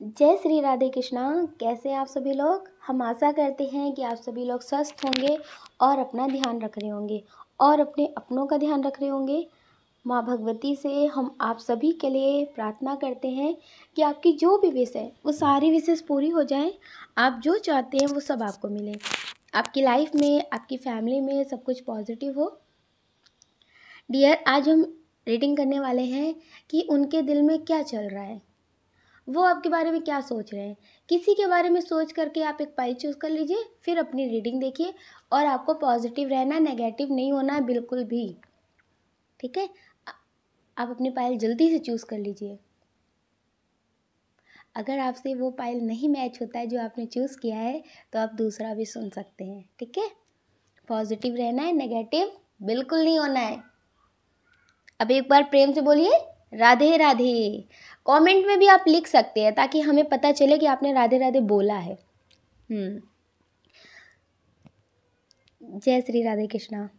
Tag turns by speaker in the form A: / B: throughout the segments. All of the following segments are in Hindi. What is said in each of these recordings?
A: जय श्री राधे कृष्णा। कैसे हैं आप सभी लोग। हम आशा करते हैं कि आप सभी लोग स्वस्थ होंगे और अपना ध्यान रख रहे होंगे और अपने अपनों का ध्यान रख रहे होंगे। माँ भगवती से हम आप सभी के लिए प्रार्थना करते हैं कि आपकी जो भी विश है वो सारी विशेष पूरी हो जाएं। आप जो चाहते हैं वो सब आपको मिले। आपकी लाइफ में, आपकी फैमिली में सब कुछ पॉजिटिव हो। डियर, आज हम रीडिंग करने वाले हैं कि उनके दिल में क्या चल रहा है, वो आपके बारे में क्या सोच रहे हैं। किसी के बारे में सोच करके आप एक पाइल चूज़ कर लीजिए, फिर अपनी रीडिंग देखिए। और आपको पॉजिटिव रहना है, नेगेटिव नहीं होना है बिल्कुल भी। ठीक है, आप अपनी पाइल जल्दी से चूज़ कर लीजिए। अगर आपसे वो पाइल नहीं मैच होता है जो आपने चूज़ किया है तो आप दूसरा भी सुन सकते हैं। ठीक है, पॉजिटिव रहना है, नेगेटिव बिल्कुल नहीं होना है। अब एक बार प्रेम से बोलिए राधे राधे। कमेंट में भी आप लिख सकते हैं ताकि हमें पता चले कि आपने राधे राधे बोला है। जय श्री राधे कृष्णा।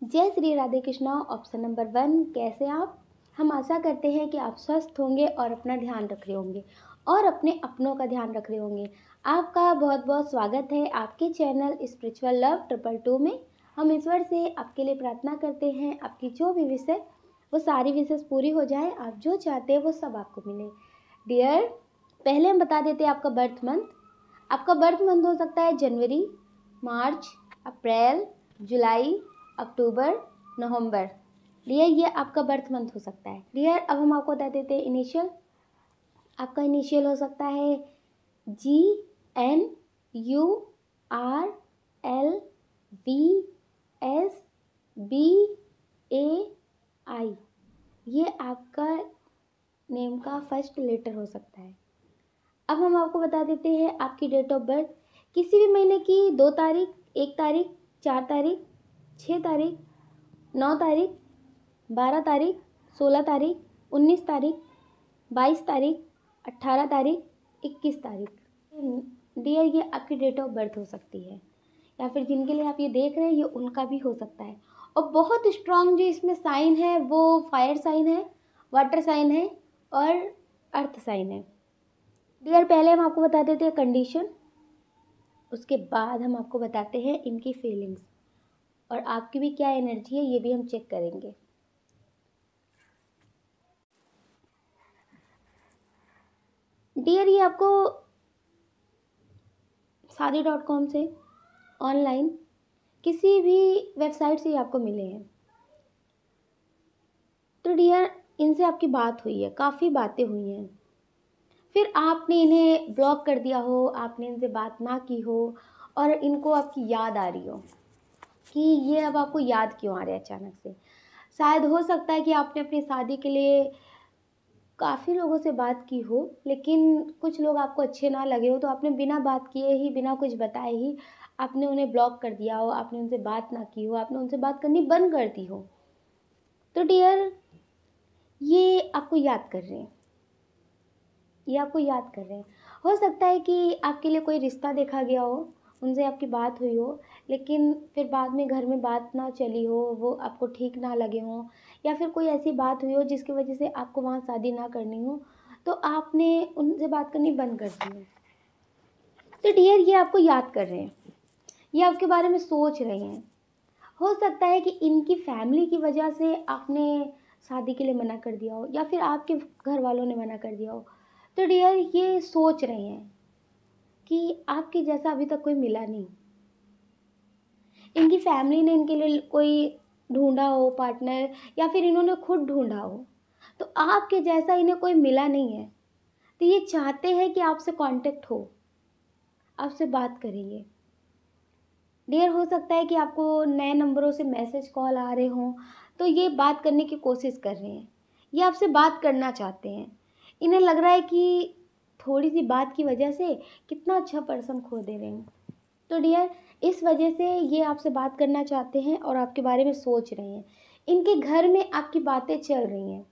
A: जय श्री राधे कृष्णा। ऑप्शन नंबर 1, कैसे आप। हम आशा करते हैं कि आप स्वस्थ होंगे और अपना ध्यान रख रहे होंगे और अपने अपनों का ध्यान रख रहे होंगे। आपका बहुत बहुत स्वागत है आपके चैनल स्पिरिचुअल लव 222 में। हम ईश्वर से आपके लिए प्रार्थना करते हैं आपकी जो भी विश है वो सारी विशेष पूरी हो जाए। आप जो चाहते हैं वो सब आपको मिले। डियर, पहले हम बता देते हैं आपका बर्थ मंथ। आपका बर्थ मंथ हो सकता है जनवरी, मार्च, अप्रैल, जुलाई, अक्टूबर, नवंबर। डियर, ये आपका बर्थ मंथ हो सकता है। डियर, अब हम आपको बता देते हैं इनिशियल। आपका इनिशियल हो सकता है GNURLVSBAI। ये आपका नेम का फर्स्ट लेटर हो सकता है। अब हम आपको बता देते हैं आपकी डेट ऑफ बर्थ। किसी भी महीने की 2 तारीख, 1 तारीख, 4 तारीख, 6 तारीख, 9 तारीख, 12 तारीख, 16 तारीख, 19 तारीख, 22 तारीख, 18 तारीख, 21 तारीख। डियर, ये आपकी डेट ऑफ बर्थ हो सकती है, या फिर जिनके लिए आप ये देख रहे हैं ये उनका भी हो सकता है। और बहुत स्ट्रॉन्ग जो इसमें साइन है वो फायर साइन है, वाटर साइन है और अर्थ साइन है। डियर, पहले हम आपको बता देते हैं कंडीशन, उसके बाद हम आपको बताते हैं इनकी फीलिंग्स और आपकी भी क्या एनर्जी है ये भी हम चेक करेंगे। डियर, ये आपको शादी.com से, ऑनलाइन किसी भी वेबसाइट से आपको मिले हैं। तो डियर, इनसे आपकी बात हुई है, काफ़ी बातें हुई हैं, फिर आपने इन्हें ब्लॉक कर दिया हो, आपने इनसे बात ना की हो और इनको आपकी याद आ रही हो कि ये अब आपको याद क्यों आ रहा है अचानक से। शायद हो सकता है कि आपने अपनी शादी के लिए काफ़ी लोगों से बात की हो, लेकिन कुछ लोग आपको अच्छे ना लगे हो तो आपने बिना बात किए ही, बिना कुछ बताए ही आपने उन्हें ब्लॉक कर दिया हो, आपने उनसे बात ना की हो, आपने उनसे बात करनी बंद कर दी हो। तो डियर, ये आपको याद कर रहे हैं, ये आपको याद कर रहे हैं। हो सकता है कि आपके लिए कोई रिश्ता देखा गया हो, उनसे आपकी बात हुई हो, लेकिन फिर बाद में घर में बात ना चली हो, वो आपको ठीक ना लगे हों, या फिर कोई ऐसी बात हुई हो जिसकी वजह से आपको वहाँ शादी ना करनी हो, तो आपने उनसे बात करनी बंद कर दी हो। तो डियर, ये आपको याद कर रहे हैं, ये आपके बारे में सोच रहे हैं। हो सकता है कि इनकी फैमिली की वजह से आपने शादी के लिए मना कर दिया हो, या फिर आपके घर वालों ने मना कर दिया हो। तो डियर, ये सोच रहे हैं कि आपके जैसा अभी तक कोई मिला नहीं। इनकी फैमिली ने इनके लिए कोई ढूंढा हो पार्टनर, या फिर इन्होंने खुद ढूंढा हो, तो आपके जैसा इन्हें कोई मिला नहीं है। तो ये चाहते हैं कि आपसे कांटेक्ट हो, आपसे बात करेंगे। डियर, हो सकता है कि आपको नए नंबरों से मैसेज कॉल आ रहे हों, तो ये बात करने की कोशिश कर रहे हैं, ये आपसे बात करना चाहते हैं। इन्हें लग रहा है कि थोड़ी सी बात की वजह से कितना अच्छा पर्सन खो दे रहे हैं। तो डियर, इस वजह से ये आपसे बात करना चाहते हैं और आपके बारे में सोच रहे हैं। इनके घर में आपकी बातें चल रही हैं।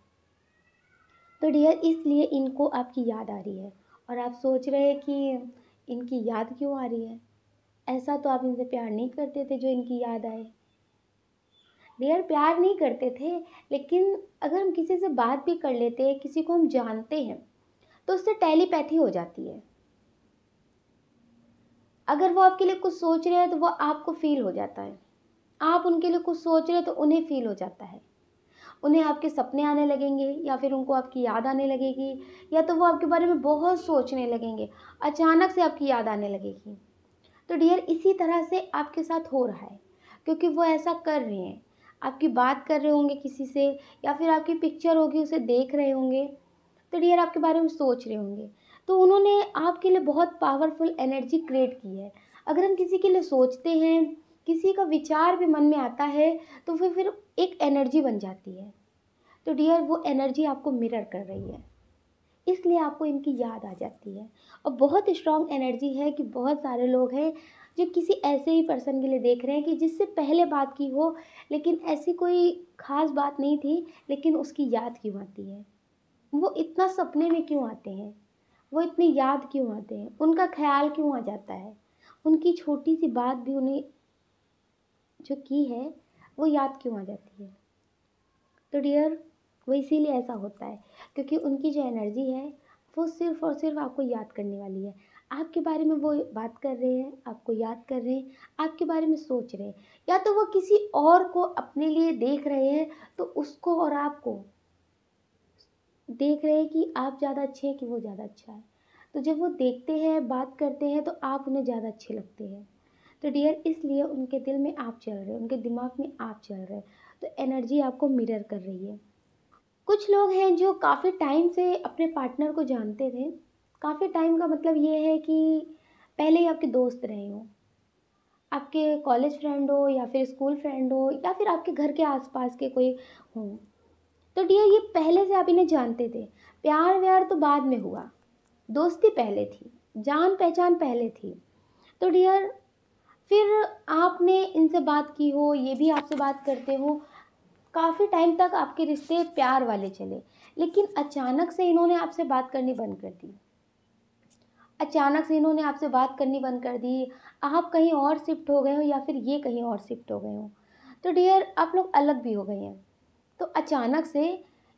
A: तो डियर, इसलिए इनको आपकी याद आ रही है और आप सोच रहे हैं कि इनकी याद क्यों आ रही है। ऐसा तो आप इनसे प्यार नहीं करते थे जो इनकी याद आए। डियर, प्यार नहीं करते थे, लेकिन अगर हम किसी से बात भी कर लेते हैं, किसी को हम जानते हैं, तो उससे टेलीपैथी हो जाती है। अगर वो आपके लिए कुछ सोच रहे हैं तो वो आपको फील हो जाता है, आप उनके लिए कुछ सोच रहे हैं तो उन्हें फील हो जाता है। उन्हें आपके सपने आने लगेंगे या फिर उनको आपकी याद आने लगेगी, या तो वो आपके बारे में बहुत सोचने लगेंगे, अचानक से आपकी याद आने लगेगी। तो डियर, इसी तरह से आपके साथ हो रहा है, क्योंकि वो ऐसा कर रहे हैं। आपकी बात कर रहे होंगे किसी से, या फिर आपकी पिक्चर होगी उसे देख रहे होंगे, तो डियर आपके बारे में सोच रहे होंगे। तो उन्होंने आपके लिए बहुत पावरफुल एनर्जी क्रिएट की है। अगर हम किसी के लिए सोचते हैं, किसी का विचार भी मन में आता है, तो फिर एक एनर्जी बन जाती है। तो डियर, वो एनर्जी आपको मिरर कर रही है, इसलिए आपको इनकी याद आ जाती है। और बहुत स्ट्रॉन्ग एनर्जी है कि बहुत सारे लोग हैं जो किसी ऐसे ही पर्सन के लिए देख रहे हैं कि जिससे पहले बात की हो, लेकिन ऐसी कोई ख़ास बात नहीं थी, लेकिन उसकी याद क्यों आती है, वो इतना सपने में क्यों आते हैं, वो इतनी याद क्यों आते हैं, उनका ख्याल क्यों आ जाता है, उनकी छोटी सी बात भी उन्हें जो की है वो याद क्यों आ जाती है। तो डियर, वो इसीलिए ऐसा होता है, क्योंकि उनकी जो एनर्जी है वो सिर्फ़ और सिर्फ़ आपको याद करने वाली है। आपके बारे में वो बात कर रहे हैं, आपको याद कर रहे हैं, आपके बारे में सोच रहे हैं, या तो वो किसी और को अपने लिए देख रहे हैं, तो उसको और आपको देख रहे हैं कि आप ज़्यादा अच्छे हैं कि वो ज़्यादा अच्छा है। तो जब वो देखते हैं, बात करते हैं, तो आप उन्हें ज़्यादा अच्छे लगते हैं। तो डियर, इसलिए उनके दिल में आप चल रहे हैं, उनके दिमाग में आप चल रहे हैं। तो एनर्जी आपको मिरर कर रही है। कुछ लोग हैं जो काफ़ी टाइम से अपने पार्टनर को जानते थे। काफ़ी टाइम का मतलब ये है कि पहले ही आपके दोस्त रहे हों, आपके कॉलेज फ्रेंड हो या फिर स्कूल फ्रेंड हो या फिर आपके घर के आस-पास के कोई हों। तो डियर, ये पहले से आप इन्हें जानते थे। प्यार-व्यार तो बाद में हुआ, दोस्ती पहले थी, जान-पहचान पहले थी। तो डियर, फिर आपने इनसे बात की हो, ये भी आपसे बात करते हो, काफ़ी टाइम तक आपके रिश्ते प्यार वाले चले, लेकिन अचानक से इन्होंने आपसे बात करनी बंद कर दी। अचानक से इन्होंने आपसे बात करनी बंद कर दी, आप कहीं और शिफ्ट हो गए हो या फिर ये कहीं और शिफ्ट हो गए हो। तो डियर, आप लोग अलग भी हो गए हैं। तो अचानक से,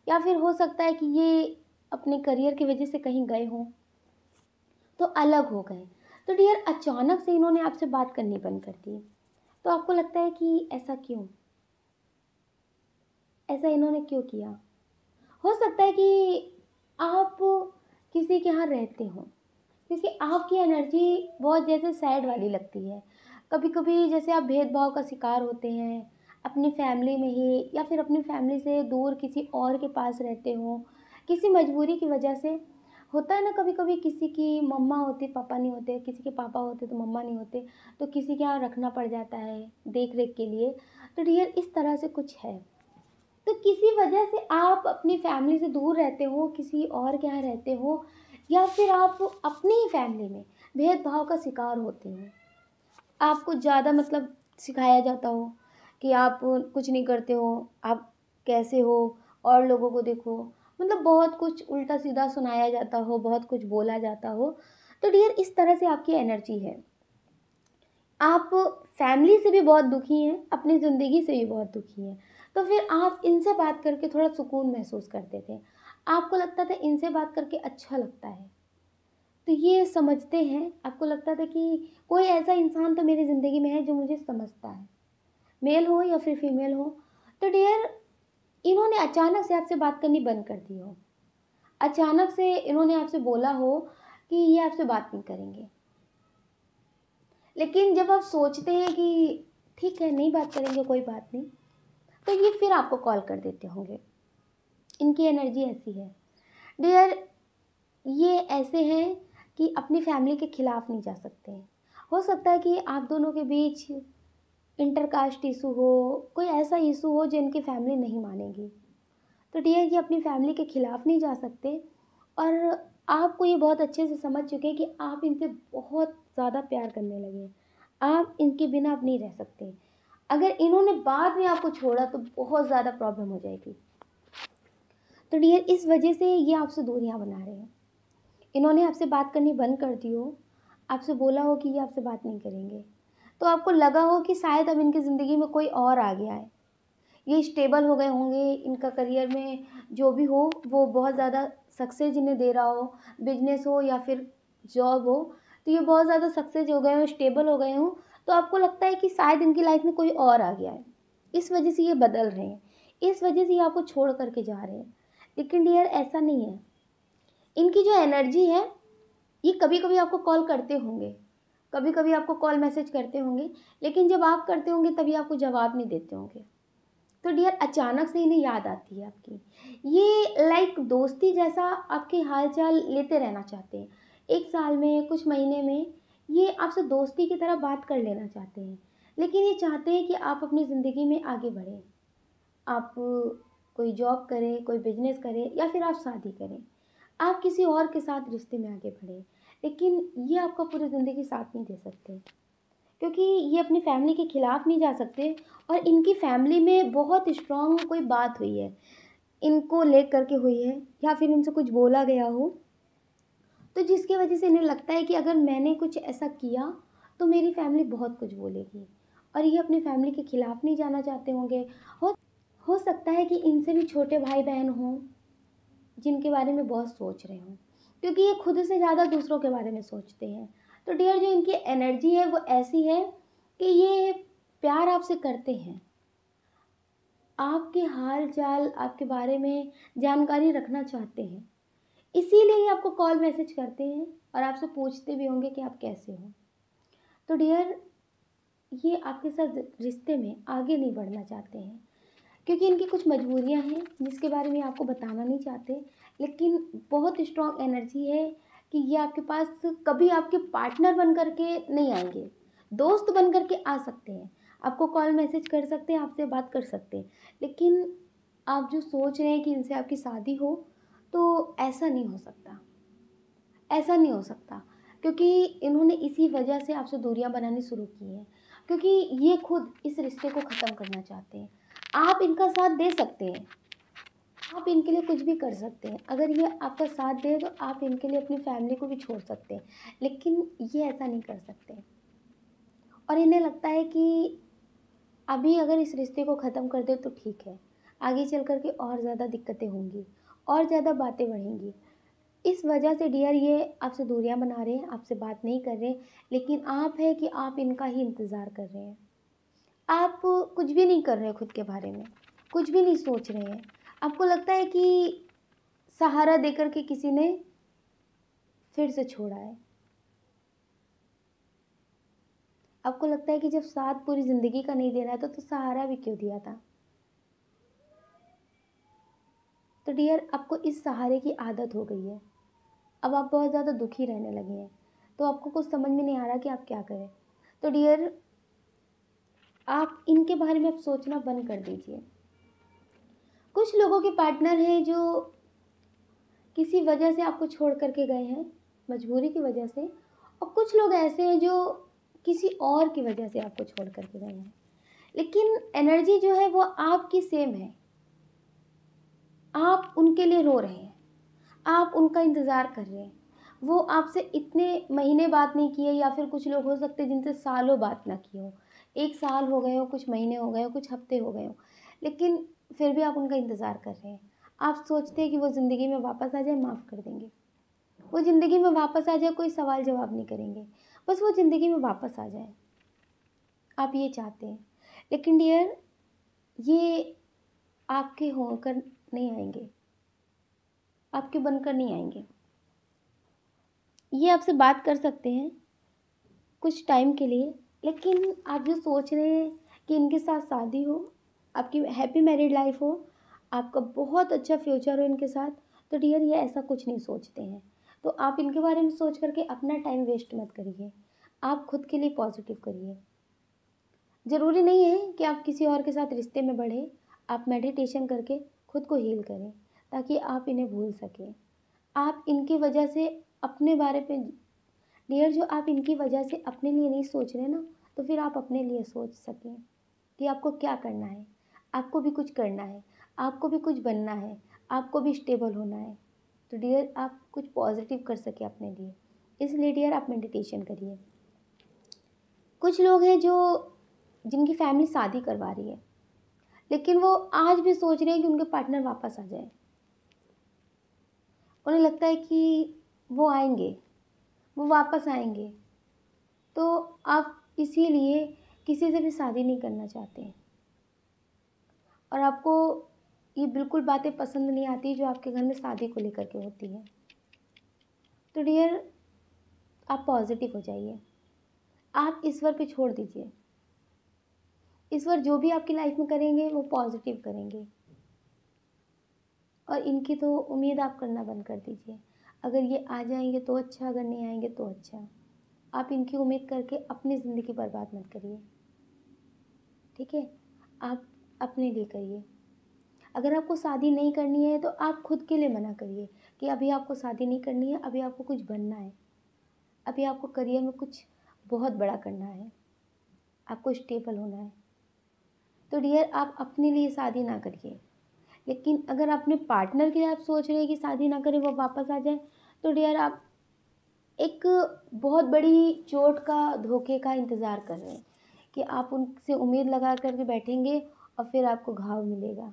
A: या फिर हो सकता है कि ये अपने करियर की वजह से कहीं गए हों, तो अलग हो गए। तो डियर, अचानक से इन्होंने आपसे बात करनी बंद कर दी। तो आपको लगता है कि ऐसा क्यों? ऐसा इन्होंने क्यों किया? हो सकता है कि आप किसी के यहाँ रहते हो, क्योंकि आपकी एनर्जी बहुत जैसे सैड वाली लगती है। कभी-कभी जैसे आप भेदभाव का शिकार होते हैं, अपनी फैमिली में ही या फिर अपनी फैमिली से दूर किसी और के पास रहते हो, किसी मजबूरी की वजह से। होता है ना, कभी-कभी किसी की मम्मा होती, पापा नहीं होते, किसी के पापा होते तो मम्मा नहीं होते, तो किसी के यहाँ रखना पड़ जाता है देख-रेख के लिए। तो डियर, इस तरह से कुछ है। तो किसी वजह से आप अपनी फैमिली से दूर रहते हो, किसी और के यहाँ रहते हो, या फिर आप अपनी ही फैमिली में भेदभाव का शिकार होते हो। आपको ज़्यादा मतलब सिखाया जाता हो कि आप कुछ नहीं करते हो, आप कैसे हो, और लोगों को देखो, मतलब बहुत कुछ उल्टा-सीधा सुनाया जाता हो, बहुत कुछ बोला जाता हो। तो डियर, इस तरह से आपकी एनर्जी है। आप फैमिली से भी बहुत दुखी हैं, अपनी ज़िंदगी से भी बहुत दुखी हैं। तो फिर आप इनसे बात करके थोड़ा सुकून महसूस करते थे। आपको लगता था इनसे बात करके अच्छा लगता है। तो ये समझते हैं, आपको लगता था कि कोई ऐसा इंसान तो मेरी ज़िंदगी में है जो मुझे समझता है, मेल हो या फिर फीमेल हो। तो डियर, इन्होंने अचानक से आपसे बात करनी बंद कर दी हो। अचानक से इन्होंने आपसे बोला हो कि ये आपसे बात नहीं करेंगे। लेकिन जब आप सोचते हैं कि ठीक है, नहीं बात करेंगे, कोई बात नहीं, तो ये फिर आपको कॉल कर देते होंगे। इनकी एनर्जी ऐसी है। डियर, ये ऐसे हैं कि अपनी फैमिली के खिलाफ नहीं जा सकते हैं। हो सकता है कि आप दोनों के बीच इंटरकास्ट इशू हो, कोई ऐसा इशू हो जो इनकी फैमिली नहीं मानेगी। तो डियर, ये अपनी फैमिली के खिलाफ नहीं जा सकते, और आपको ये बहुत अच्छे से समझ चुके हैं कि आप इनसे बहुत ज़्यादा प्यार करने लगे हैं। आप इनके बिना अब नहीं रह सकते। अगर इन्होंने बाद में आपको छोड़ा तो बहुत ज़्यादा प्रॉब्लम हो जाएगी। तो डियर, इस वजह से ये आपसे दूरियां बना रहे हैं। इन्होंने आपसे बात करनी बंद कर दी हो, आपसे बोला हो कि ये आपसे बात नहीं करेंगे, तो आपको लगा हो कि शायद अब इनकी ज़िंदगी में कोई और आ गया है, ये स्टेबल हो गए होंगे, इनका करियर में जो भी हो वो बहुत ज़्यादा सक्सेस जिन्हें दे रहा हो, बिजनेस हो या फिर जॉब हो, तो ये बहुत ज़्यादा सक्सेस हो गए हों, स्टेबल हो गए हों, तो आपको लगता है कि शायद इनकी लाइफ में कोई और आ गया है, इस वजह से ये बदल रहे हैं, इस वजह से ये आपको छोड़ करके जा रहे हैं। लेकिन डियर ऐसा नहीं है। इनकी जो एनर्जी है, ये कभी कभी आपको कॉल करते होंगे, कभी कभी आपको कॉल मैसेज करते होंगे, लेकिन जब आप करते होंगे तभी आपको जवाब नहीं देते होंगे। तो डियर अचानक से इन्हें याद आती है आपकी। ये लाइक दोस्ती जैसा आपके हाल चाल लेते रहना चाहते हैं। एक साल में, कुछ महीने में ये आपसे दोस्ती की तरह बात कर लेना चाहते हैं, लेकिन ये चाहते हैं कि आप अपनी ज़िंदगी में आगे बढ़ें। आप कोई जॉब करें, कोई बिजनेस करें या फिर आप शादी करें। आप किसी और के साथ रिश्ते में आगे बढ़ें, लेकिन ये आपका पूरी ज़िंदगी साथ नहीं दे सकते, क्योंकि ये अपनी फैमिली के खिलाफ नहीं जा सकते। और इनकी फैमिली में बहुत स्ट्रांग कोई बात हुई है, इनको लेकर के हुई है, या फिर इनसे कुछ बोला गया हो, तो जिसकी वजह से इन्हें लगता है कि अगर मैंने कुछ ऐसा किया तो मेरी फैमिली बहुत कुछ बोलेगी, और ये अपनी फैमिली के खिलाफ नहीं जाना चाहते होंगे। हो हो सकता है कि इनसे भी छोटे भाई बहन हों जिनके बारे में बहुत सोच रहे हों, क्योंकि ये खुद से ज़्यादा दूसरों के बारे में सोचते हैं। तो डियर जो इनकी एनर्जी है वो ऐसी है कि ये प्यार आपसे करते हैं, आपके हाल चाल, आपके बारे में जानकारी रखना चाहते हैं, इसीलिए ये आपको कॉल मैसेज करते हैं और आपसे पूछते भी होंगे कि आप कैसे हो। तो डियर ये आपके साथ रिश्ते में आगे नहीं बढ़ना चाहते हैं, क्योंकि इनकी कुछ मजबूरियां हैं जिसके बारे में आपको बताना नहीं चाहते, लेकिन बहुत स्ट्रॉन्ग एनर्जी है कि ये आपके पास कभी आपके पार्टनर बन करके नहीं आएंगे, दोस्त बन करके आ सकते हैं, आपको कॉल मैसेज कर सकते हैं, आपसे बात कर सकते हैं, लेकिन आप जो सोच रहे हैं कि इनसे आपकी शादी हो, तो ऐसा नहीं हो सकता, ऐसा नहीं हो सकता, क्योंकि इन्होंने इसी वजह से आपसे दूरियां बनानी शुरू की हैं, क्योंकि ये खुद इस रिश्ते को ख़त्म करना चाहते हैं। आप इनका साथ दे सकते हैं, आप इनके लिए कुछ भी कर सकते हैं, अगर ये आपका साथ दे तो आप इनके लिए अपनी फैमिली को भी छोड़ सकते हैं, लेकिन ये ऐसा नहीं कर सकते। और इन्हें लगता है कि अभी अगर इस रिश्ते को ख़त्म कर दे तो ठीक है, आगे चल कर के और ज़्यादा दिक्कतें होंगी, और ज़्यादा बातें बढ़ेंगी। इस वजह से डियर ये आपसे दूरियां बना रहे हैं, आपसे बात नहीं कर रहे, लेकिन आप है कि आप इनका ही इंतज़ार कर रहे हैं। आप कुछ भी नहीं कर रहे खुद के बारे में, कुछ भी नहीं सोच रहे हैं। आपको लगता है कि सहारा देकर के किसी ने फिर से छोड़ा है। आपको लगता है कि जब साथ पूरी ज़िंदगी का नहीं दे रहा था तो सहारा भी क्यों दिया था। तो डियर आपको इस सहारे की आदत हो गई है, अब आप बहुत ज़्यादा दुखी रहने लगे हैं, तो आपको कुछ समझ में नहीं आ रहा कि आप क्या करें। तो डियर आप इनके बारे में अब सोचना बंद कर दीजिए। कुछ लोगों के पार्टनर हैं जो किसी वजह से आपको छोड़ करके गए हैं, मजबूरी की वजह से, और कुछ लोग ऐसे हैं जो किसी और की वजह से आपको छोड़ करके गए हैं, लेकिन एनर्जी जो है वो आपकी सेम है। आप उनके लिए रो रहे हैं, आप उनका इंतज़ार कर रहे हैं, वो आपसे इतने महीने बात नहीं किए, या फिर कुछ लोग हो सकते हैं जिनसे सालों बात ना की हो, एक साल हो गए हो, कुछ महीने हो गए हो, कुछ हफ्ते हो गए हो, लेकिन फिर भी आप उनका इंतज़ार कर रहे हैं। आप सोचते हैं कि वो ज़िंदगी में वापस आ जाए, माफ़ कर देंगे, वो ज़िंदगी में वापस आ जाए, कोई सवाल जवाब नहीं करेंगे, बस वो ज़िंदगी में वापस आ जाए, आप ये चाहते हैं। लेकिन डियर ये आपके होकर नहीं आएंगे, आपके बनकर नहीं आएंगे। ये आपसे बात कर सकते हैं कुछ टाइम के लिए, लेकिन आप जो सोच रहे हैं कि इनके साथ शादी हो, आपकी हैप्पी मैरिड लाइफ हो, आपका बहुत अच्छा फ्यूचर हो इनके साथ, तो डियर ये ऐसा कुछ नहीं सोचते हैं। तो आप इनके बारे में सोच करके अपना टाइम वेस्ट मत करिए, आप खुद के लिए पॉजिटिव करिए। ज़रूरी नहीं है कि आप किसी और के साथ रिश्ते में बढ़ें, आप मेडिटेशन करके खुद को हील करें ताकि आप इन्हें भूल सकें। आप इनकी वजह से अपने बारे पे डियर जो आप इनकी वजह से अपने लिए नहीं सोच रहे ना, तो फिर आप अपने लिए सोच सकें कि आपको क्या करना है। आपको भी कुछ करना है, आपको भी कुछ बनना है, आपको भी स्टेबल होना है। तो डियर आप कुछ पॉजिटिव कर सकें अपने लिए, इसलिए डियर आप मेडिटेशन करिए। कुछ लोग हैं जो जिनकी फैमिली शादी करवा रही है, लेकिन वो आज भी सोच रहे हैं कि उनके पार्टनर वापस आ जाए, उन्हें लगता है कि वो आएंगे, वो वापस आएंगे, तो आप इसीलिए किसी से भी शादी नहीं करना चाहते हैं। और आपको ये बिल्कुल बातें पसंद नहीं आती जो आपके घर में शादी को लेकर के होती हैं। तो डियर, आप पॉजिटिव हो जाइए, आप ईश्वर पे छोड़ दीजिए। ईश्वर जो भी आपकी लाइफ में करेंगे वो पॉजिटिव करेंगे, और इनकी तो उम्मीद आप करना बंद कर दीजिए। अगर ये आ जाएंगे तो अच्छा, अगर नहीं आएंगे तो अच्छा। आप इनकी उम्मीद करके अपनी ज़िंदगी बर्बाद मत करिए, ठीक है? आप अपने लिए करिए। अगर आपको शादी नहीं करनी है तो आप खुद के लिए मना करिए कि अभी आपको शादी नहीं करनी है, अभी आपको कुछ बनना है, अभी आपको करियर में कुछ बहुत बड़ा करना है, आपको स्टेबल होना है। तो डियर, आप अपने लिए शादी ना करिए। लेकिन अगर अपने पार्टनर के लिए आप सोच रहे हैं कि शादी ना करें, वो वापस आ जाए, तो डियर आप एक बहुत बड़ी चोट का, धोखे का इंतज़ार कर रहे हैं कि आप उनसे उम्मीद लगा करके बैठेंगे और फिर आपको घाव मिलेगा,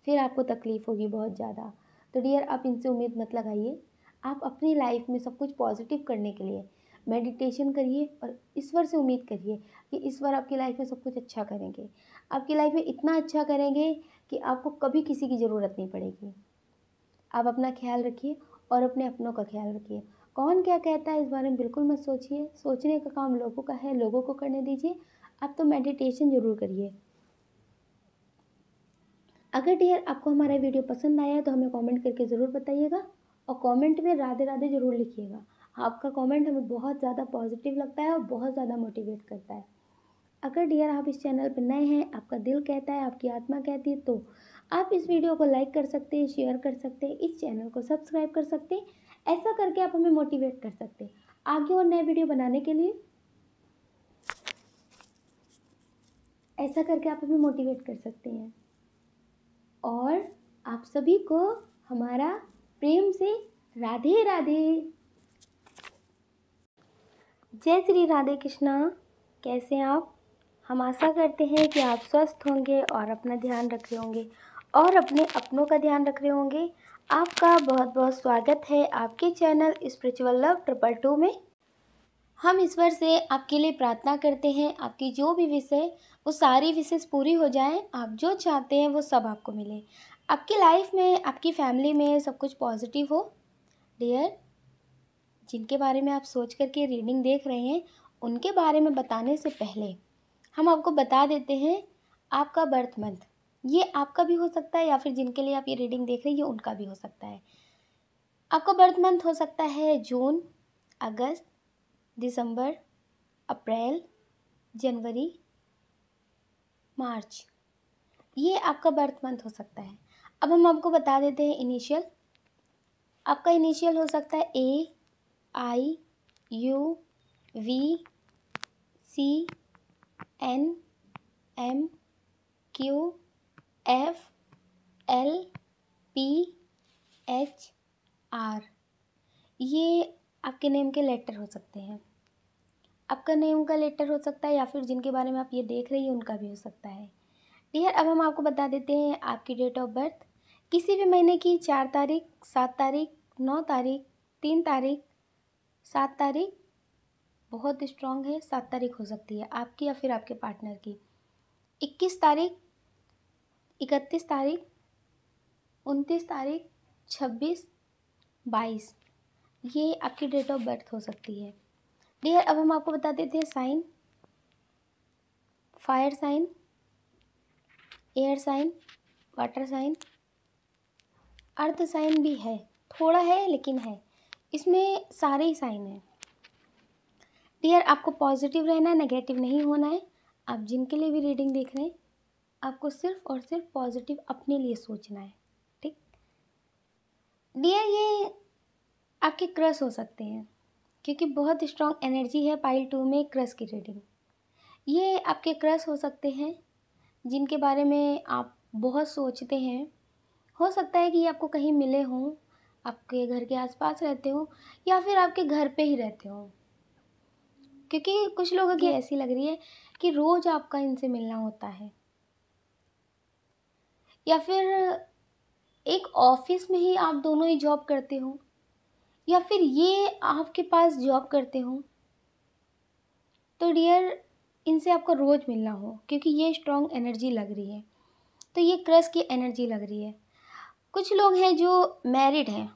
A: फिर आपको तकलीफ़ होगी बहुत ज़्यादा। तो डियर, आप इनसे उम्मीद मत लगाइए। आप अपनी लाइफ में सब कुछ पॉजिटिव करने के लिए मेडिटेशन करिए और ईश्वर से उम्मीद करिए कि ईश्वर आपकी लाइफ में सब कुछ अच्छा करेंगे। आपकी लाइफ में इतना अच्छा करेंगे कि आपको कभी किसी की ज़रूरत नहीं पड़ेगी। आप अपना ख्याल रखिए और अपने अपनों का ख्याल रखिए। कौन क्या कहता है इस बारे में बिल्कुल मत सोचिए, सोचने का काम लोगों का है, लोगों को करने दीजिए। आप तो मेडिटेशन ज़रूर करिए। अगर डियर आपको हमारा वीडियो पसंद आया है तो हमें कमेंट करके ज़रूर बताइएगा, और कमेंट में राधे राधे ज़रूर लिखिएगा। आपका कमेंट हमें बहुत ज़्यादा पॉजिटिव लगता है और बहुत ज़्यादा मोटिवेट करता है। अगर डियर आप इस चैनल पर नए हैं, आपका दिल कहता है, आपकी आत्मा कहती है, तो आप इस वीडियो को लाइक कर सकते हैं, शेयर कर सकते हैं, इस चैनल को सब्सक्राइब कर सकते हैं। ऐसा करके आप हमें मोटिवेट कर सकते हैं आगे और नए वीडियो बनाने के लिए। ऐसा करके आप हमें मोटिवेट कर सकते हैं। और आप सभी को हमारा प्रेम से राधे राधे। जय श्री राधे कृष्णा। कैसे हैं आप? हम आशा करते हैं कि आप स्वस्थ होंगे और अपना ध्यान रख रहे होंगे और अपने अपनों का ध्यान रख रहे होंगे। आपका बहुत बहुत स्वागत है आपके चैनल स्पिरिचुअल लव 222 में। हम ईश्वर से आपके लिए प्रार्थना करते हैं, आपकी जो भी विश है वो सारी विशेष पूरी हो जाएं, आप जो चाहते हैं वो सब आपको मिले, आपकी लाइफ में, आपकी फैमिली में सब कुछ पॉजिटिव हो। डियर, जिनके बारे में आप सोच करके रीडिंग देख रहे हैं उनके बारे में बताने से पहले हम आपको बता देते हैं आपका बर्थ मंथ। ये आपका भी हो सकता है या फिर जिनके लिए आप ये रीडिंग देख रहे हैं ये उनका भी हो सकता है। आपका बर्थ मंथ हो सकता है जून, अगस्त, दिसंबर, अप्रैल, जनवरी, मार्च। ये आपका बर्थ मंथ हो सकता है। अब हम आपको बता देते हैं इनिशियल। आपका इनिशियल हो सकता है A, I, U, V, C, N, M, Q, F, L, P, H, R. ये आपके नेम के लेटर हो सकते हैं। आपका नेम का लेटर हो सकता है या फिर जिनके बारे में आप ये देख रही हैं उनका भी हो सकता है। डियर, अब हम आपको बता देते हैं आपकी डेट ऑफ बर्थ। किसी भी महीने की 4 तारीख, 7 तारीख, 9 तारीख, 3 तारीख, 7 तारीख बहुत स्ट्रांग है, 7 तारीख हो सकती है आपकी या फिर आपके पार्टनर की। 21 तारीख, 31 तारीख, 29 तारीख, 26, 22, ये आपकी डेट ऑफ बर्थ हो सकती है। डियर, अब हम आपको बता देते हैं sign. Fire sign, air sign, water sign, earth sign भी है, थोड़ा है लेकिन है, इसमें सारे ही साइन हैं। डियर, आपको पॉजिटिव रहना है, नेगेटिव नहीं होना है। आप जिनके लिए भी रीडिंग देख रहे हैं आपको सिर्फ और सिर्फ पॉजिटिव अपने लिए सोचना है, ठीक? डियर, ये आपके क्रश हो सकते हैं क्योंकि बहुत स्ट्रॉन्ग एनर्जी है पाइल 2 में क्रश की रीडिंग। ये आपके क्रश हो सकते हैं जिनके बारे में आप बहुत सोचते हैं। हो सकता है कि ये आपको कहीं मिले हों, आपके घर के आसपास रहते हो या फिर आपके घर पे ही रहते हो, क्योंकि कुछ लोगों की ऐसी लग रही है कि रोज़ आपका इनसे मिलना होता है। या फिर एक ऑफिस में ही आप दोनों ही जॉब करते हो, या फिर ये आपके पास जॉब करते हो, तो डियर इनसे आपको रोज़ मिलना हो, क्योंकि ये स्ट्रॉन्ग एनर्जी लग रही है, तो ये क्रश की एनर्जी लग रही है। कुछ लोग हैं जो मैरिड हैं,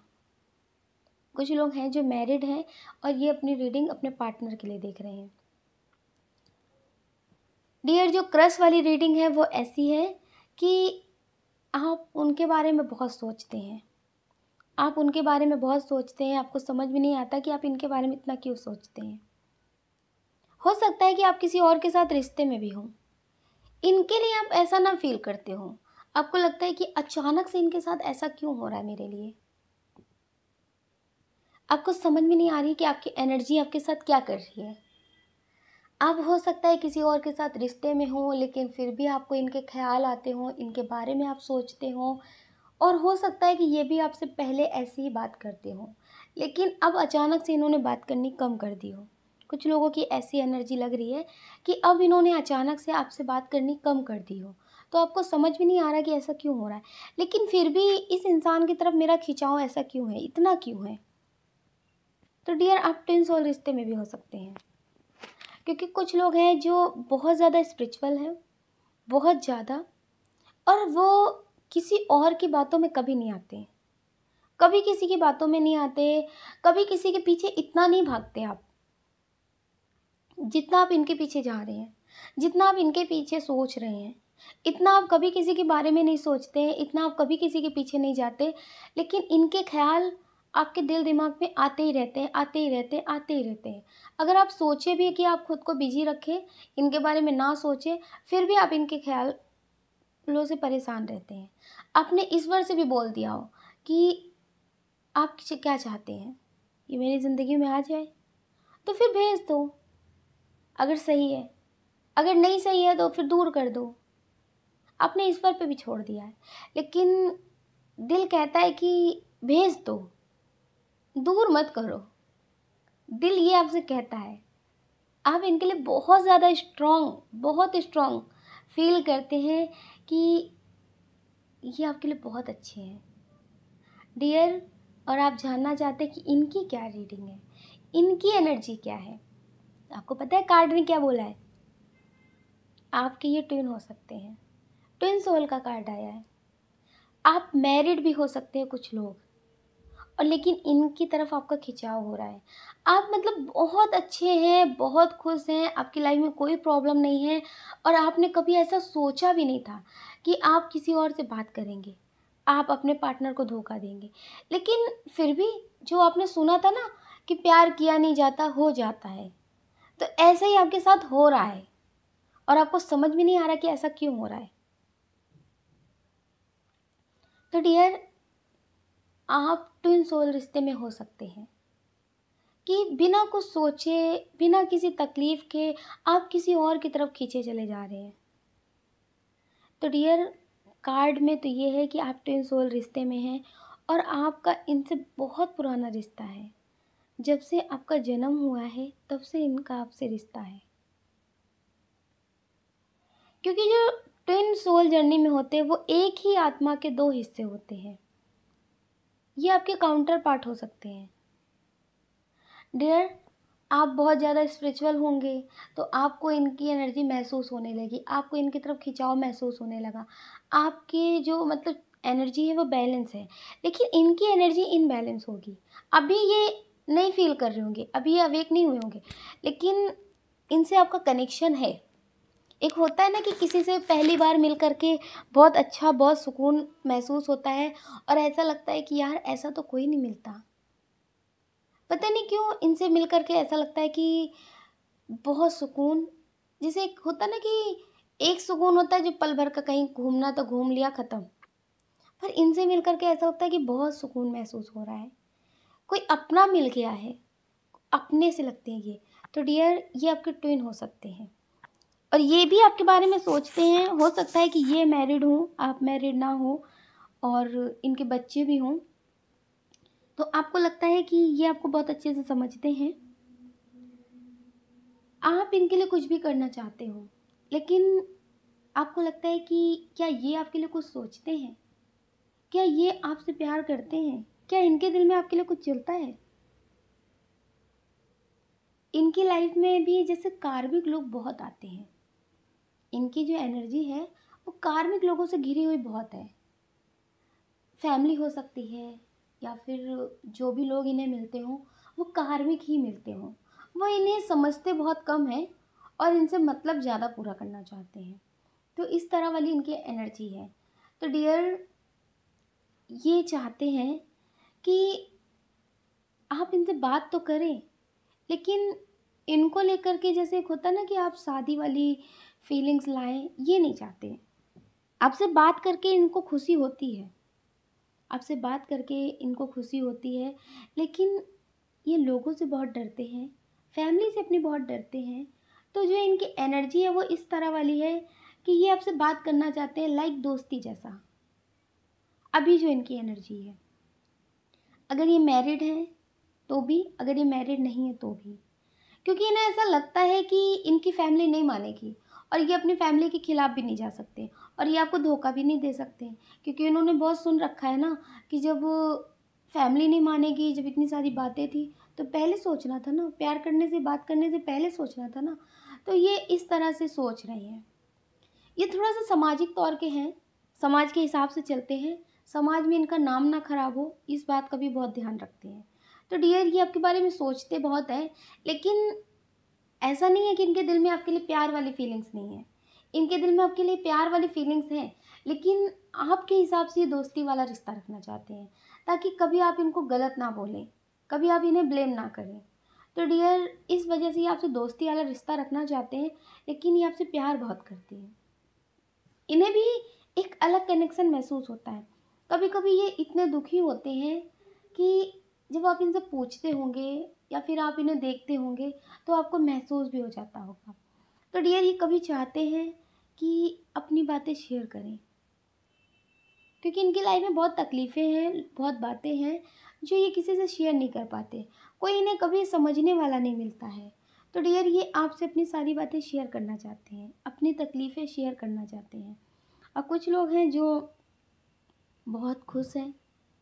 A: कुछ लोग हैं जो मैरिड हैं और ये अपनी रीडिंग अपने पार्टनर के लिए देख रहे हैं। डियर जो क्रश वाली रीडिंग है वो ऐसी है कि आप उनके बारे में बहुत सोचते हैं, आप उनके बारे में बहुत सोचते हैं, आपको समझ में नहीं आता कि आप इनके बारे में इतना क्यों सोचते हैं। हो सकता है कि आप किसी और के साथ रिश्ते में भी हों, इनके लिए आप ऐसा ना फील करते हो, आपको लगता है कि अचानक से इनके साथ ऐसा क्यों हो रहा है मेरे लिए। आपको समझ में नहीं आ रही कि आपकी एनर्जी आपके साथ क्या कर रही है। आप हो सकता है किसी और के साथ रिश्ते में हो, लेकिन फिर भी आपको इनके ख्याल आते हों, इनके बारे में आप सोचते हो, और हो सकता है कि ये भी आपसे पहले ऐसी ही बात करते हो, लेकिन अब अचानक से इन्होंने बात करनी कम कर दी हो। कुछ लोगों की ऐसी एनर्जी लग रही है कि अब इन्होंने अचानक से आपसे बात करनी कम कर दी हो, तो आपको समझ में नहीं आ रहा कि ऐसा क्यों हो रहा है, लेकिन फिर भी इस इंसान की तरफ मेरा खिंचाव ऐसा क्यों है, इतना क्यों है। तो डियर आप ट्विन सोल रिश्ते में भी हो सकते हैं, क्योंकि कुछ लोग हैं जो बहुत ज़्यादा स्पिरिचुअल हैं, बहुत ज़्यादा, और वो किसी और की बातों में कभी नहीं आते, कभी किसी की बातों में नहीं आते, कभी किसी के पीछे इतना नहीं भागते आप, जितना आप इनके पीछे जा रहे हैं, जितना आप इनके पीछे सोच रहे हैं, इतना आप कभी किसी के बारे में नहीं सोचते हैं, इतना आप कभी किसी के पीछे नहीं जाते, लेकिन इनके ख्याल आपके दिल दिमाग में आते ही रहते हैं, आते ही रहते हैं, आते ही रहते हैं। अगर आप सोचे भी कि आप खुद को बिजी रखें, इनके बारे में ना सोचें, फिर भी आप इनके ख्यालों से परेशान रहते हैं। आपने इस बार से भी बोल दिया हो कि आप क्या चाहते हैं, ये मेरी ज़िंदगी में आ जाए, तो फिर भेज दो, अगर सही है, अगर नहीं सही है तो फिर दूर कर दो। आपने ईश्वर पे भी छोड़ दिया है, लेकिन दिल कहता है कि भेज दो, दूर मत करो। दिल ये आपसे कहता है, आप इनके लिए बहुत ज़्यादा स्ट्रॉन्ग, बहुत स्ट्रॉन्ग फील करते हैं कि ये आपके लिए बहुत अच्छे हैं डियर। और आप जानना चाहते हैं कि इनकी क्या रीडिंग है, इनकी एनर्जी क्या है। आपको पता है कार्ड ने क्या बोला है, आपके ये ट्विन हो सकते हैं, ट्विन सोल का कार्ड आया है। आप मैरिड भी हो सकते हैं कुछ लोग, और लेकिन इनकी तरफ आपका खिंचाव हो रहा है। आप मतलब बहुत अच्छे हैं, बहुत खुश हैं, आपकी लाइफ में कोई प्रॉब्लम नहीं है, और आपने कभी ऐसा सोचा भी नहीं था कि आप किसी और से बात करेंगे, आप अपने पार्टनर को धोखा देंगे, लेकिन फिर भी जो आपने सुना था ना कि प्यार किया नहीं जाता, हो जाता है, तो ऐसा ही आपके साथ हो रहा है, और आपको समझ में नहीं आ रहा कि ऐसा क्यों हो रहा है। तो डियर आप ट्विन सोल रिश्ते में हो सकते हैं कि बिना कुछ सोचे, बिना किसी तकलीफ के आप किसी और की तरफ खींचे चले जा रहे हैं। तो डियर कार्ड में तो ये है कि आप ट्विन सोल रिश्ते में हैं, और आपका इनसे बहुत पुराना रिश्ता है, जब से आपका जन्म हुआ है तब से इनका आपसे रिश्ता है। क्योंकि जो ट्विन सोल जर्नी में होते हैं वो एक ही आत्मा के दो हिस्से होते हैं, ये आपके काउंटर पार्ट हो सकते हैं। डियर आप बहुत ज़्यादा स्पिरिचुअल होंगे, तो आपको इनकी एनर्जी महसूस होने लगी, आपको इनकी तरफ खिंचाव महसूस होने लगा, आपकी जो मतलब एनर्जी है वो बैलेंस है, लेकिन इनकी एनर्जी इनबैलेंस होगी। अभी ये नहीं फील कर रहे होंगे, अभी ये अवेक नहीं हुए होंगे, लेकिन इनसे आपका कनेक्शन है। एक होता है ना कि किसी से पहली बार मिल करके बहुत अच्छा, बहुत सुकून महसूस होता है, और ऐसा लगता है कि यार ऐसा तो कोई नहीं मिलता। पता नहीं क्यों इनसे मिल करके ऐसा लगता है कि बहुत सुकून, जैसे एक होता ना कि एक सुकून होता है जो पल भर का, कहीं घूमना तो घूम लिया ख़त्म, पर इनसे मिल करके ऐसा होता है कि बहुत सुकून महसूस हो रहा है, कोई अपना मिल गया है, अपने से लगते हैं ये। तो डियर ये आपके ट्विन हो सकते हैं, और ये भी आपके बारे में सोचते हैं। हो सकता है कि ये मैरिड हों, आप मैरिड ना हो, और इनके बच्चे भी हों, तो आपको लगता है कि ये आपको बहुत अच्छे से समझते हैं, आप इनके लिए कुछ भी करना चाहते हो, लेकिन आपको लगता है कि क्या ये आपके लिए कुछ सोचते हैं, क्या ये आपसे प्यार करते हैं? क्या इनके दिल में आपके लिए कुछ चलता है? इनकी लाइफ में भी जैसे कार्मिक लोग बहुत आते हैं। इनकी जो एनर्जी है वो कार्मिक लोगों से घिरी हुई बहुत है। फैमिली हो सकती है या फिर जो भी लोग इन्हें मिलते हों वो कार्मिक ही मिलते हों। वो इन्हें समझते बहुत कम हैं और इनसे मतलब ज़्यादा पूरा करना चाहते हैं। तो इस तरह वाली इनकी एनर्जी है। तो डियर, ये चाहते हैं कि आप इनसे बात तो करें, लेकिन इनको लेकर के जैसे एक होता है ना कि आप शादी वाली फीलिंग्स लाएं, ये नहीं चाहते। आपसे बात करके इनको खुशी होती है, आपसे बात करके इनको खुशी होती है, लेकिन ये लोगों से बहुत डरते हैं, फैमिली से अपनी बहुत डरते हैं। तो जो इनकी एनर्जी है वो इस तरह वाली है कि ये आपसे बात करना चाहते हैं लाइक दोस्ती जैसा। अभी जो इनकी एनर्जी है, अगर ये मैरिड हैं तो भी, अगर ये मैरिड नहीं है तो भी, क्योंकि इन्हें ऐसा लगता है कि इनकी फैमिली नहीं मानेगी और ये अपनी फैमिली के खिलाफ भी नहीं जा सकते और ये आपको धोखा भी नहीं दे सकते, क्योंकि इन्होंने बहुत सुन रखा है ना कि जब फैमिली नहीं मानेगी, जब इतनी सारी बातें थी तो पहले सोचना था ना, प्यार करने से, बात करने से पहले सोचना था ना। तो ये इस तरह से सोच रहे हैं। ये थोड़ा सा सामाजिक तौर के हैं, समाज के हिसाब से चलते हैं, समाज में इनका नाम ना खराब हो इस बात का भी बहुत ध्यान रखते हैं। तो डियर, ये आपके बारे में सोचते बहुत है, लेकिन ऐसा नहीं है कि इनके दिल में आपके लिए प्यार वाली फीलिंग्स नहीं है। इनके दिल में आपके लिए प्यार वाली फीलिंग्स हैं, लेकिन आपके हिसाब से ये दोस्ती वाला रिश्ता रखना चाहते हैं, ताकि कभी आप इनको गलत ना बोलें, कभी आप इन्हें ब्लेम ना करें। तो डियर, इस वजह से ये आपसे दोस्ती वाला रिश्ता रखना चाहते हैं, लेकिन ये आपसे प्यार बहुत करते हैं। इन्हें भी एक अलग कनेक्शन महसूस होता है। कभी कभी ये इतने दुखी होते हैं कि जब आप इनसे पूछते होंगे या फिर आप इन्हें देखते होंगे तो आपको महसूस भी हो जाता होगा। तो डियर, ये कभी चाहते हैं कि अपनी बातें शेयर करें, क्योंकि इनकी लाइफ में बहुत तकलीफ़ें हैं, बहुत बातें हैं जो ये किसी से शेयर नहीं कर पाते। कोई इन्हें कभी समझने वाला नहीं मिलता है। तो डियर, ये आपसे अपनी सारी बातें शेयर करना चाहते हैं, अपनी तकलीफ़ें शेयर करना चाहते हैं। और कुछ लोग हैं जो बहुत खुश हैं,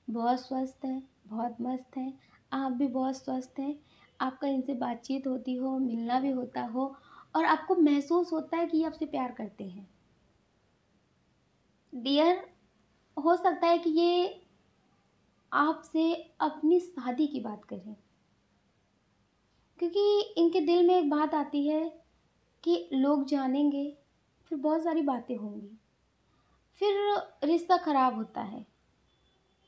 A: बहुत स्वस्थ हैं, बहुत मस्त हैं। आप भी बहुत स्वस्थ हैं, आपका इनसे बातचीत होती हो, मिलना भी होता हो और आपको महसूस होता है कि ये आपसे प्यार करते हैं। डियर, हो सकता है कि ये आपसे अपनी शादी की बात करें, क्योंकि इनके दिल में एक बात आती है कि लोग जानेंगे, फिर बहुत सारी बातें होंगी, फिर रिश्ता ख़राब होता है।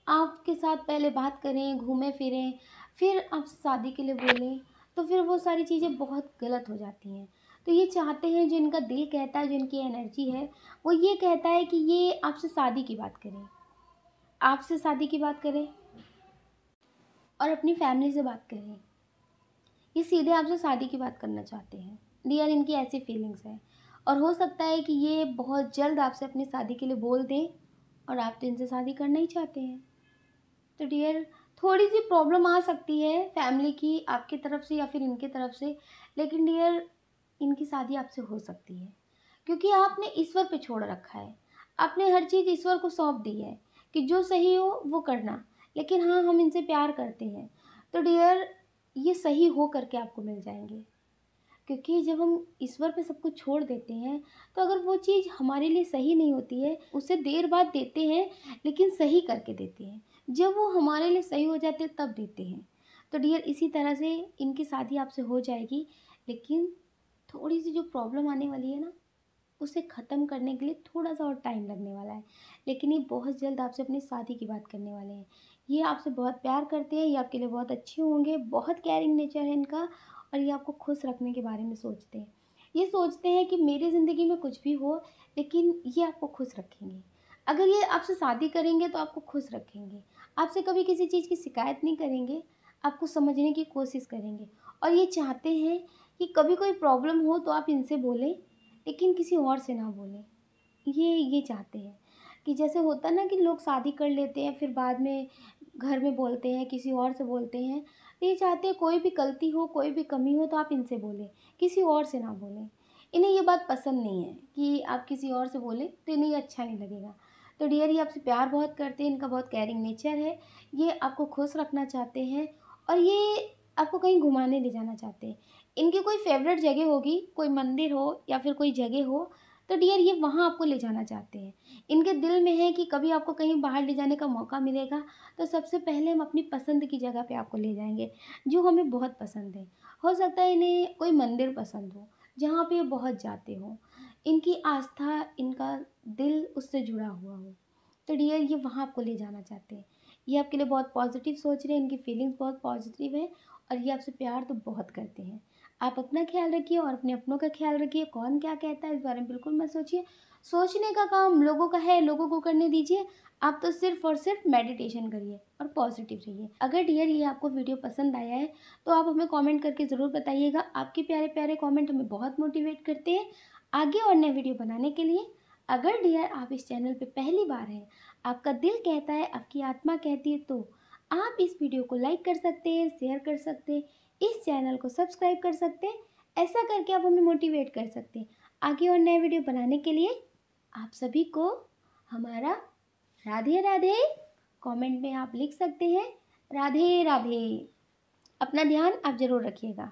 A: आपके साथ पहले बात करें, घूमें फिरें, फिर आपसे शादी के लिए बोलें, तो फिर वो सारी चीज़ें बहुत गलत हो जाती हैं। तो ये चाहते हैं, जो इनका दिल कहता है, जो इनकी एनर्जी है, वो ये कहता है कि ये आपसे शादी की बात करें, आपसे शादी की बात करें और अपनी फैमिली से बात करें। ये सीधे आपसे शादी की बात करना चाहते हैं। डियर, इनकी ऐसी फीलिंग्स है और हो सकता है कि ये बहुत जल्द आपसे अपनी शादी के लिए बोल दें और आप तो इनसे शादी करना ही चाहते हैं। तो डियर, थोड़ी सी प्रॉब्लम आ सकती है फैमिली की आपकी तरफ से या फिर इनकी तरफ से, लेकिन डियर, इनकी शादी आपसे हो सकती है, क्योंकि आपने ईश्वर पे छोड़ रखा है। आपने हर चीज़ ईश्वर को सौंप दी है कि जो सही हो वो करना। लेकिन हाँ, हम इनसे प्यार करते हैं। तो डियर, ये सही हो करके आपको मिल जाएंगे, क्योंकि जब हम ईश्वर पे सब कुछ छोड़ देते हैं तो अगर वो चीज़ हमारे लिए सही नहीं होती है, उसे देर बाद देते हैं लेकिन सही करके देते हैं। जब वो हमारे लिए सही हो जाते हैं तब देते हैं। तो डियर, इसी तरह से इनकी शादी आपसे हो जाएगी, लेकिन थोड़ी सी जो प्रॉब्लम आने वाली है ना, उसे ख़त्म करने के लिए थोड़ा सा और टाइम लगने वाला है। लेकिन ये बहुत जल्द आपसे अपनी शादी की बात करने वाले हैं। ये आपसे बहुत प्यार करते हैं, ये आपके लिए बहुत अच्छे होंगे, बहुत केयरिंग नेचर है इनका और ये आपको खुश रखने के बारे में सोचते हैं। ये सोचते हैं कि मेरी ज़िंदगी में कुछ भी हो, लेकिन ये आपको खुश रखेंगे। अगर ये आपसे शादी करेंगे तो आपको खुश रखेंगे, आपसे कभी किसी चीज़ की शिकायत नहीं करेंगे, आपको समझने की कोशिश करेंगे और ये चाहते हैं कि कभी कोई प्रॉब्लम हो तो आप इनसे बोलें, लेकिन किसी और से ना बोलें। ये चाहते हैं कि जैसे होता है ना कि लोग शादी कर लेते हैं फिर बाद में घर में बोलते हैं, किसी और से बोलते हैं। तो ये चाहते हैं कोई भी गलती हो, कोई भी कमी हो तो आप इनसे बोलें, किसी और से ना बोलें। इन्हें ये बात पसंद नहीं है कि आप किसी और से बोलें, तो इन्हें ये अच्छा नहीं लगेगा। तो डियर ये आपसे प्यार बहुत करते हैं, इनका बहुत केयरिंग नेचर है, ये आपको खुश रखना चाहते हैं और ये आपको कहीं घुमाने ले जाना चाहते हैं। इनकी कोई फ़ेवरेट जगह होगी, कोई मंदिर हो या फिर कोई जगह हो, तो डियर ये वहाँ आपको ले जाना चाहते हैं। इनके दिल में है कि कभी आपको कहीं बाहर ले जाने का मौका मिलेगा, तो सबसे पहले हम अपनी पसंद की जगह पे आपको ले जाएँगे, जो हमें बहुत पसंद है। हो सकता है इन्हें कोई मंदिर पसंद हो, जहाँ पे ये बहुत जाते हों। इनकी आस्था, इनका दिल उससे जुड़ा हुआ हो। तो डियर ये वहाँ आपको ले जाना चाहते हैं। ये आपके लिए बहुत पॉज़िटिव सोच रहे हैं, इनकी फीलिंग्स बहुत पॉज़िटिव है और ये आपसे प्यार तो बहुत करते हैं। आप अपना ख़्याल रखिए और अपने अपनों का ख़्याल रखिए। कौन क्या कहता है इस बारे में बिल्कुल मत सोचिए। सोचने का काम लोगों का है, लोगों को करने दीजिए। आप तो सिर्फ़ और सिर्फ़ मेडिटेशन करिए और पॉज़िटिव रहिए। अगर डियर ये आपको वीडियो पसंद आया है, तो आप हमें कमेंट करके ज़रूर बताइएगा। आपके प्यारे-प्यारे कमेंट हमें बहुत मोटिवेट करते हैं आगे और नए वीडियो बनाने के लिए। अगर डियर आप इस चैनल पे पहली बार हैं, आपका दिल कहता है, आपकी आत्मा कहती है, तो आप इस वीडियो को लाइक कर सकते हैं, शेयर कर सकते हैं, इस चैनल को सब्सक्राइब कर सकते हैं। ऐसा करके आप हमें मोटिवेट कर सकते हैं आगे और नए वीडियो बनाने के लिए। आप सभी को हमारा राधे राधे कमेंट में आप लिख सकते हैं। राधे राधे। अपना ध्यान आप ज़रूर रखिएगा।